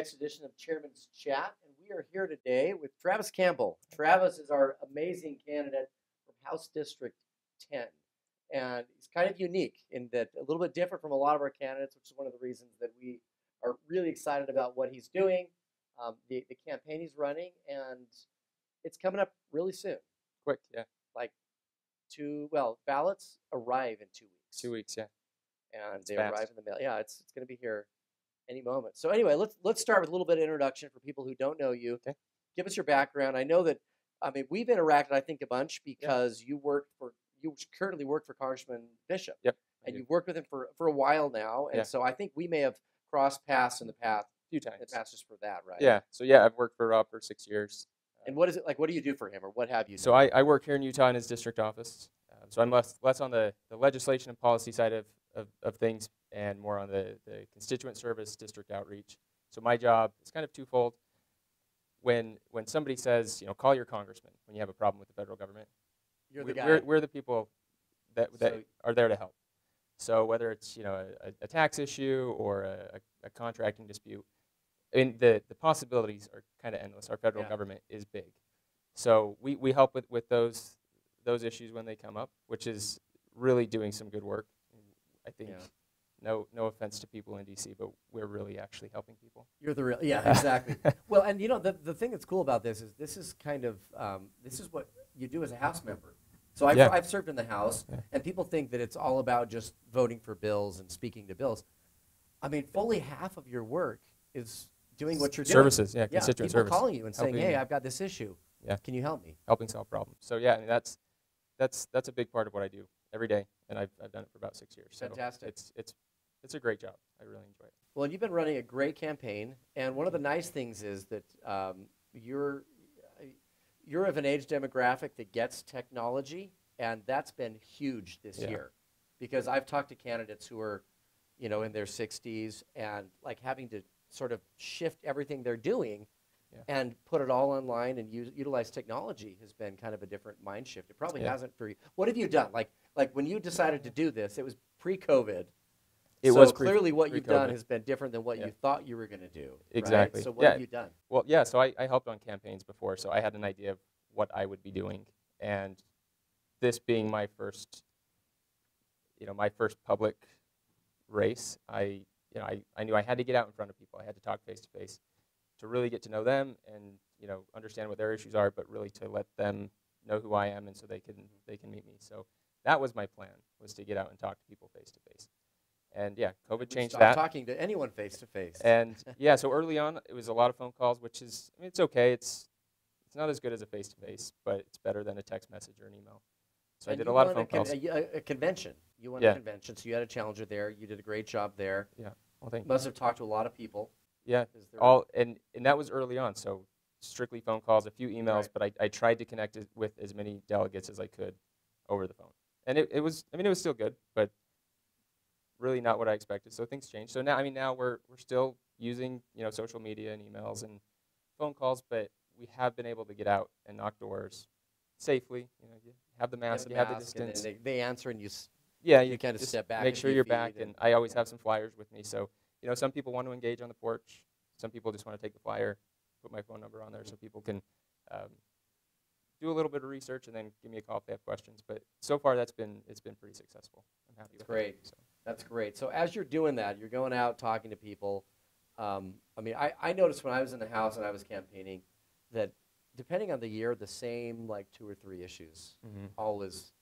next edition of Chairman's Chat, and we are here today with Travis Campbell. Travis is our amazing candidate from House District 10, and he's kind of unique in that a little bit different from a lot of our candidates, which is one of the reasons that we are really excited about what he's doing, the campaign he's running, and it's coming up really soon. Quick, yeah. Like ballots arrive in 2 weeks. 2 weeks, yeah. And It's they fast. arrive in the mail. Yeah, it's going to be here any moment. So anyway, let's start with a little bit of introduction for people who don't know you. Okay. Give us your background. I know that we've interacted, I think, a bunch because you currently work for Congressman Bishop. Yep. And you've worked with him for a while now. And Yeah. so I think we may have crossed paths in the past. A few times. Just for that, right? Yeah. So yeah, I've worked for Rob for 6 years. And what is it like? What do you do for him, or what have you done? So I work here in Utah in his district office. So I'm less on the legislation and policy side of things, and more on the constituent service, district outreach. So my job is kind of twofold. When somebody says, call your congressman when you have a problem with the federal government, You're the guy. we're the people that are there to help. So whether it's a tax issue or a contracting dispute, and the possibilities are kind of endless. Our federal government is big, so we help with those issues when they come up, which is really doing some good work. I think. No offense to people in DC, but we're really actually helping people. You're the real, yeah, exactly. Well, and the thing that's cool about this is kind of this is what you do as a House member. So I've served in the House, and people think that it's all about just voting for bills and speaking to bills. I mean, fully half of your work is doing what you're doing. Services, constituent people service. Calling you and saying, "Hey, I've got this issue. Can you help me?" Helping solve problems. So yeah, I mean, that's a big part of what I do every day, and I've done it for about 6 years. So fantastic. It's a great job. I really enjoy it. Well, you've been running a great campaign, and one of the nice things is that you're of an age demographic that gets technology, and that's been huge this year, because I've talked to candidates who are, in their 60s and like having to sort of shift everything they're doing and put it all online and utilize technology has been kind of a different mind shift. It probably hasn't for you. What have you done? Like when you decided to do this, it was pre-COVID. It was clearly what you've done has been different than what you thought you were going to do. Exactly. Right? So what have you done? Well, so I helped on campaigns before, so I had an idea of what I would be doing, and this being my first public race, I knew I had to get out in front of people. I had to talk face to face to really get to know them and understand what their issues are, but really to let them know who I am, and so they can meet me. So that was my plan, was to get out and talk to people face to face. And COVID changed that. Talking to anyone face to face. And so early on it was a lot of phone calls, which is, it's okay. It's not as good as a face to face, but it's better than a text message or an email. So I did a lot of phone calls. A convention. You won a convention, so you had a challenger there. You did a great job there. Yeah. Well, thank you. Must have talked to a lot of people. Yeah. And that was early on, so strictly phone calls, a few emails, but I tried to connect with as many delegates as I could over the phone. And it was still good, but really not what I expected. So things changed. So now we're still using social media and emails and phone calls, but we have been able to get out and knock doors safely. You have the mask, you have the distance. And they answer, and you kind of just step back. Make sure you're back, and I always have some flyers with me. So some people want to engage on the porch. Some people just want to take the flyer, put my phone number on there so people can do a little bit of research and then give me a call if they have questions. But so far it's been pretty successful. I'm happy with it. Great. So. That's great. So as you're doing that, you're going out talking to people. I noticed when I was in the House and I was campaigning that depending on the year, the same like 2 or 3 issues always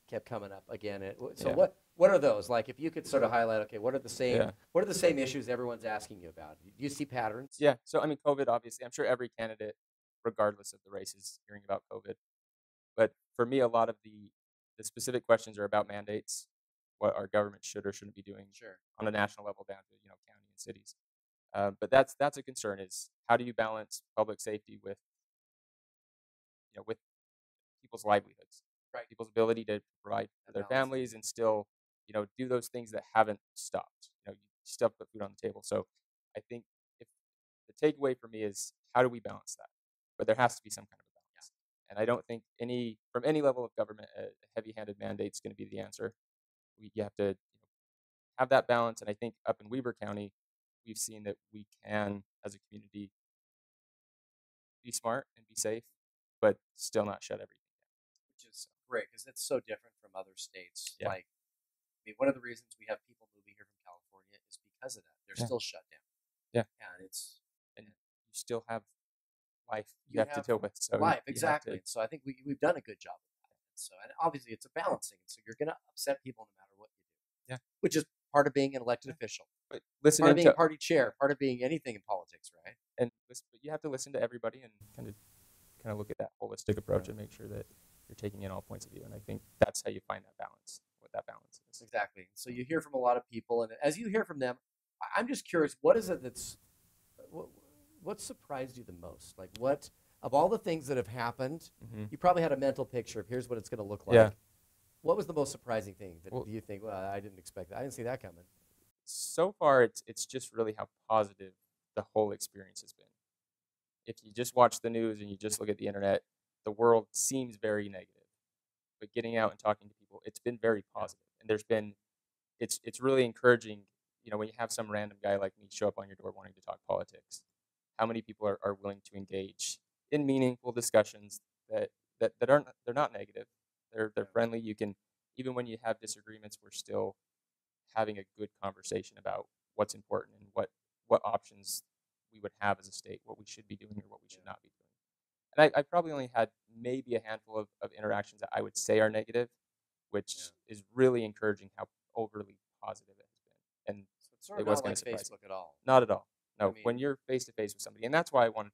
kept coming up again. So what are those? Like if you could sort of highlight, okay, what are the same issues everyone's asking you about? Do you see patterns? Yeah. So COVID, obviously, I'm sure every candidate, regardless of the race, is hearing about COVID. But for me, a lot of the specific questions are about mandates, what our government should or shouldn't be doing on a national level down to county and cities. But that's a concern, is how do you balance public safety with with people's livelihoods, people's ability to provide for their families and still do those things that haven't stopped. You still put food on the table. So I think if the takeaway for me is, how do we balance that? But there has to be some kind of a balance. And I don't think from any level of government, a heavy-handed mandate is going to be the answer. You have to have that balance, and I think up in Weber County, we've seen that we can, as a community, be smart and be safe, but still not shut everything down. Which is great because it's so different from other states. Yeah. Like, I mean, one of the reasons we have people moving here from California is because of that. They're Yeah. still shut down. Yeah. And you still have life you you have to deal with. So life, you have exactly. to, And so I think we've done a good job of that. And obviously it's a balancing. And so you're going to upset people no matter what you do. Yeah. Which is part of being an elected official, but part of listening being a to party chair, part of being anything in politics, right? but you have to listen to everybody and kind of look at that holistic approach and make sure that you're taking in all points of view. And I think that's how you find that balance. What that balance is. Exactly. So you hear from a lot of people, and as you hear from them, I'm just curious, what is it what surprised you the most? Like, what of all the things that have happened, you probably had a mental picture of here's what it's going to look like. Yeah. What was the most surprising thing that Well, do you think? Well, I didn't expect that. I didn't see that coming. So far, it's just really how positive the whole experience has been. If you just watch the news and you just look at the internet, the world seems very negative. But getting out and talking to people, it's been very positive. And it's really encouraging, when you have some random guy like me show up on your door wanting to talk politics, how many people are willing to engage in meaningful discussions that aren't, they're not negative. They're friendly. You can, even when you have disagreements, we're still having a good conversation about what's important and what options we would have as a state, what we should be doing or what we should not be doing. And I probably only had maybe a handful of interactions that I would say are negative, which is really encouraging how overly positive it has been. And So it's sort it of was not kind like of surprising. Facebook at all. Not at all. No, I mean, when you're face to face with somebody, and that's why I wanted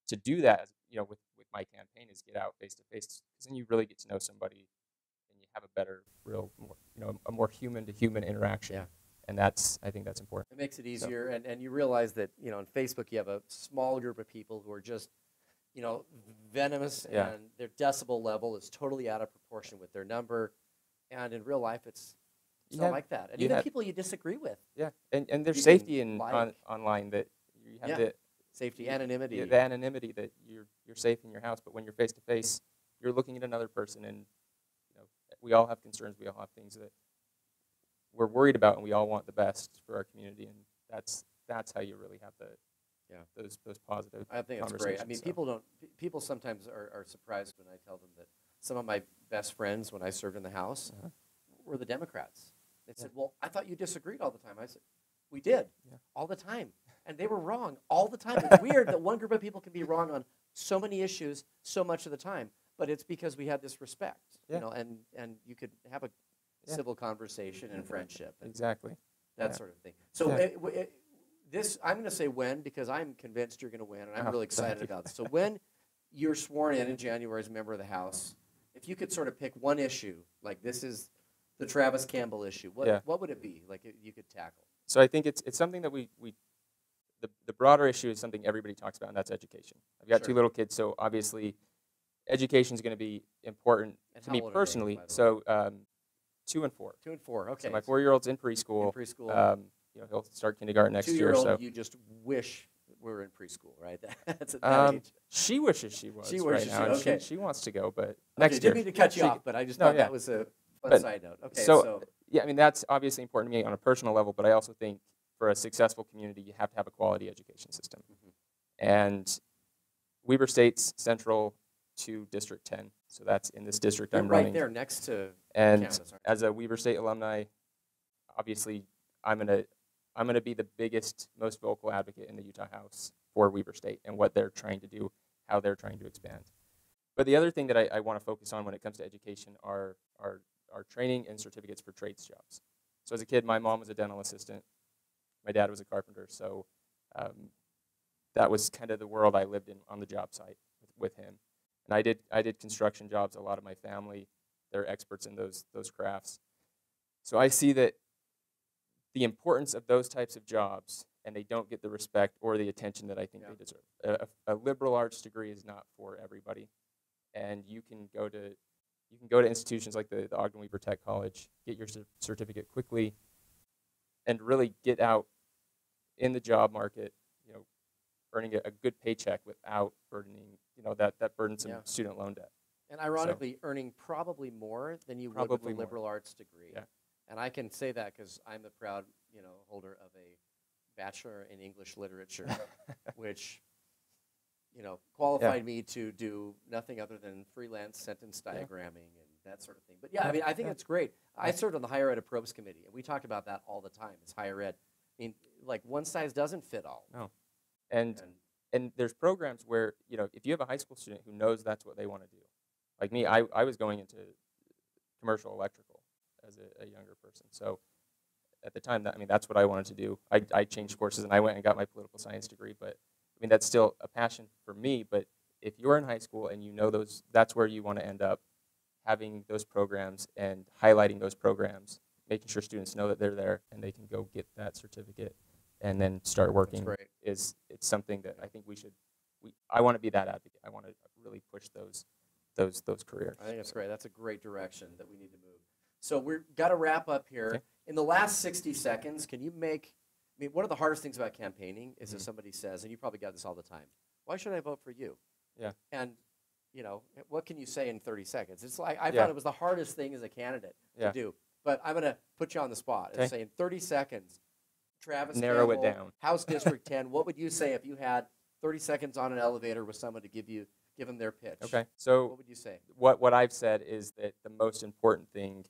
to do that, with my campaign, is get out face to face, because then you really get to know somebody, and you have a better, a more human to human interaction. Yeah. And I think that's important. it makes it easier, and you realize that on Facebook you have a small group of people who are just venomous, and their decibel level is totally out of proportion with their number, and in real life it's not like that. And even people you disagree with. Yeah, and there's You safety can online, that you have the safety, anonymity. the anonymity that you're safe in your house. But when you're face to face, you're looking at another person, and we all have concerns. We all have things that we're worried about, and we all want the best for our community. And that's how you really have those positive. I think it's great. I mean, people sometimes are surprised when I tell them that some of my best friends, when I served in the House, were the Democrats. They said, "Well, I thought you disagreed all the time." I said, "We did all the time, and they were wrong all the time." It's weird that one group of people can be wrong on so many issues so much of the time, but it's because we had this respect, and you could have a civil conversation and friendship, and exactly that sort of thing. So I'm going to say when, because I'm convinced you're going to win, and I'm really excited about this. So when you're sworn in January as a member of the House, if you could sort of pick one issue, like this is the Travis Campbell issue, what would it be? Like you could tackle? So I think it's something that the broader issue is something everybody talks about, and that's education. I've got two little kids, so obviously education is going to be important to me personally. So 2 and 4. 2 and 4. Okay. So my 4-year-old's in preschool. He'll start kindergarten next year. So you just wish we were in preschool, right? That's at that age. She wishes she was. She wishes right now. okay. She wants to go, but next year. Didn't mean to cut you off, but I just thought that was a fun side note. Okay. So yeah, I mean that's obviously important to me on a personal level, but I also think for a successful community, you have to have a quality education system. And Weber State's central to District 10, so that's in this district I'm running. Right there next to campus, as a Weber State alumni, obviously I'm gonna be the biggest, most vocal advocate in the Utah House for Weber State and what they're trying to do, how they're trying to expand. But the other thing that I want to focus on when it comes to education are training and certificates for trades jobs. So as a kid, my mom was a dental assistant. My dad was a carpenter, so that was kind of the world I lived in on the job site with him. And I did construction jobs. A lot of my family, they're experts in those crafts. So I see that the importance of those types of jobs, and they don't get the respect or the attention that I think they deserve. A liberal arts degree is not for everybody, and you can go to institutions like the Ogden Weber Tech College, get your certificate quickly, and really get out in the job market, earning a good paycheck without burdening, that burdensome student loan debt. And ironically, earning probably more than you would with a liberal arts degree. Yeah. And I can say that because I'm the proud, holder of a Bachelor in English Literature, which, qualified me to do nothing other than freelance sentence diagramming and that sort of thing. But yeah, I mean, I think it's great. I served on the Higher Ed Approves Committee, and we talked about that all the time as higher ed. I mean, like, one size doesn't fit all. No. And there's programs where, if you have a high school student who knows that's what they want to do. Like me, I was going into commercial electrical as a younger person. So at the time, that's what I wanted to do. I changed courses, and I went and got my political science degree. But, that's still a passion for me. But if you're in high school and that's where you want to end up, having those programs and highlighting those programs, making sure students know that they're there and they can go get that certificate and then start working it's something that I think I want to be that advocate. I want to really push those careers. I think that's great. That's a great direction that we need to move. So we've got to wrap up here. Okay. In the last 60 seconds, can you one of the hardest things about campaigning is if somebody says, and you probably got this all the time, why should I vote for you? Yeah. And, what can you say in 30 seconds? It's like, I found it was the hardest thing as a candidate to do. But I'm going to put you on the spot and say in 30 seconds, Travis Narrow Campbell, it down. House District 10, what would you say if you had 30 seconds on an elevator with someone to give them their pitch? Okay. So what would you say? What I've said is that the most important thing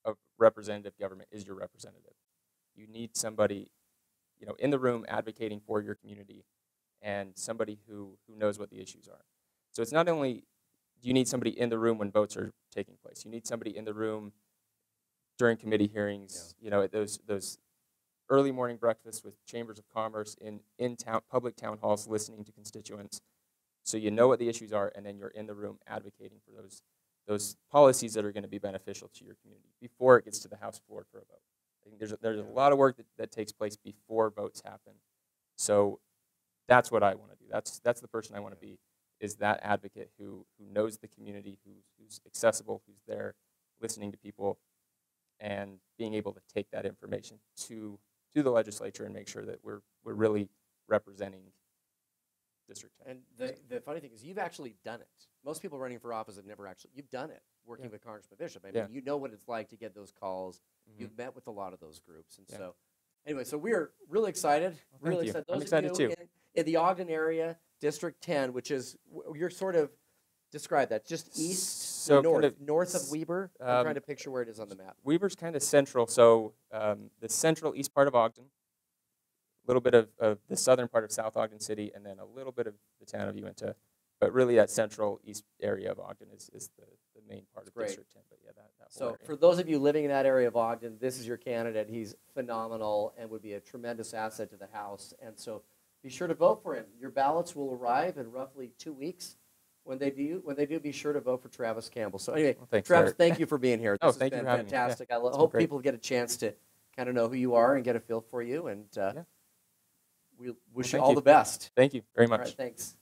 of representative government is your representative. You need somebody, in the room advocating for your community, and somebody who knows what the issues are. So it's not only do you need somebody in the room when votes are taking place. You need somebody in the room during committee hearings. At those early morning breakfasts with chambers of commerce in town, public town halls, listening to constituents. So you know what the issues are, and then you're in the room advocating for those policies that are going to be beneficial to your community before it gets to the House floor for a vote. I think there's a lot of work that takes place before votes happen. So that's what I want to do. That's the person I want to be, is that advocate who knows the community, who's accessible, who's there, listening to people, and being able to take that information to the legislature and make sure that we're really representing District 10. And the funny thing is, you've actually done it. Most people running for office have never you've done it, working with Congressman Bishop. I mean, you know what it's like to get those calls. You've met with a lot of those groups. And so, anyway, so we're really excited. Well, really excited. Those I'm excited of you too. In the Ogden area, District 10, which is, you're sort of, describe that, just east, So north of Weber? I'm trying to picture where it is on the map. Weber's kind of central, so the central east part of Ogden, a little bit of the southern part of South Ogden City, and then a little bit of the town of Uinta. But really that central east area of Ogden is the main part of District 10. But yeah, that whole So area. for those of you living in that area of Ogden, this is your candidate. He's phenomenal and would be a tremendous asset to the House. And so be sure to vote for him. Your ballots will arrive in roughly 2 weeks. When they do, be sure to vote for Travis Campbell. So anyway, thanks, Travis, Eric. thank you for being here. This thank has you been for having me. fantastic. Yeah, I hope great. people get a chance to kind of know who you are and get a feel for you. And we wish you all the best. Thank you very much. All right, thanks.